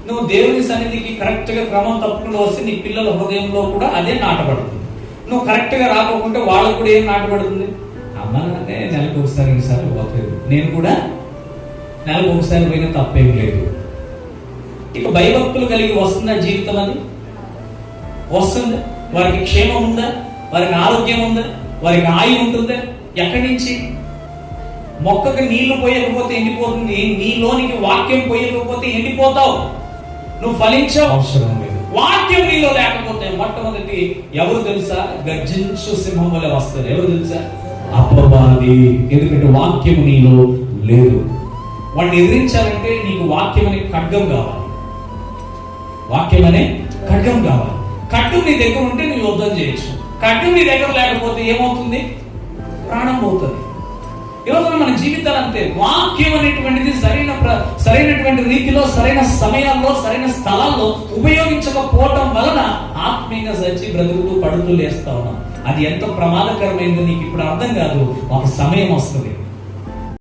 నువ్వు దేవుని సన్నిధికి కరెక్ట్ గా క్రమం తప్పకుండా వస్తే నీ పిల్లల హృదయంలో కూడా అదే నాటబడుతుంది. నువ్వు కరెక్ట్ గా రాకపోతే వాళ్ళకు కూడా ఏం నాటబడుతుంది? అమ్మ అంటే నెలకు ఒకసారి ఈసారి పోతుంది, నేను కూడా నెలకు ఒకసారి పోయినా తప్పేం లేదు. ఇక భయభక్తులు కలిగి వస్తుందా జీవితం? అది వస్తుందా? వారికి క్షేమం ఉందా? వారికి ఆరోగ్యం ఉందా? వారికి ఆయువు ఉంటుందా? ఎక్కడి నుంచి? మొక్కకు నీళ్లు పోయకపోతే ఎండిపోతుంది, నీలోనికి వాక్యం పోయకపోతే ఎండిపోతావు, నువ్వు ఫలించవు. అవసరం లేదు. వాక్యం నీలో లేకపోతే మొట్టమొదటి ఎవరు తెలుసా? గర్జించు సింహం వల్ల వస్తారు. ఎవరు తెలుసా? అపవాది. ఎందుకంటే వాక్యం నీలో లేదు. వాడిని ఎదిరించాలంటే నీకు వాక్యం అనే ఖడ్గం కావాలి. వాక్యం అనే ఖడ్గం కావాలి. ఖడ్గం నీ దగ్గర ఉంటే నువ్వు యుద్ధం చేయొచ్చు. ఖడ్గం నీ దగ్గర లేకపోతే ఏమవుతుంది? ప్రాణం పోతుంది. ఈరోజు మన జీవితాలు అంతే. వాక్యం అనేటువంటిది సరైనటువంటి రీతిలో, సరైన సమయాల్లో, సరైన స్థలాల్లో ఉపయోగించకపోవటం వలన ఆత్మీయంగా సచ్చి బ్రతుకుతూ పడుతూ లేస్తా ఉన్నాం. అది ఎంత ప్రమాదకరమైందో నీకు ఇప్పుడు అర్థం కాదు. ఒక సమయం వస్తుంది,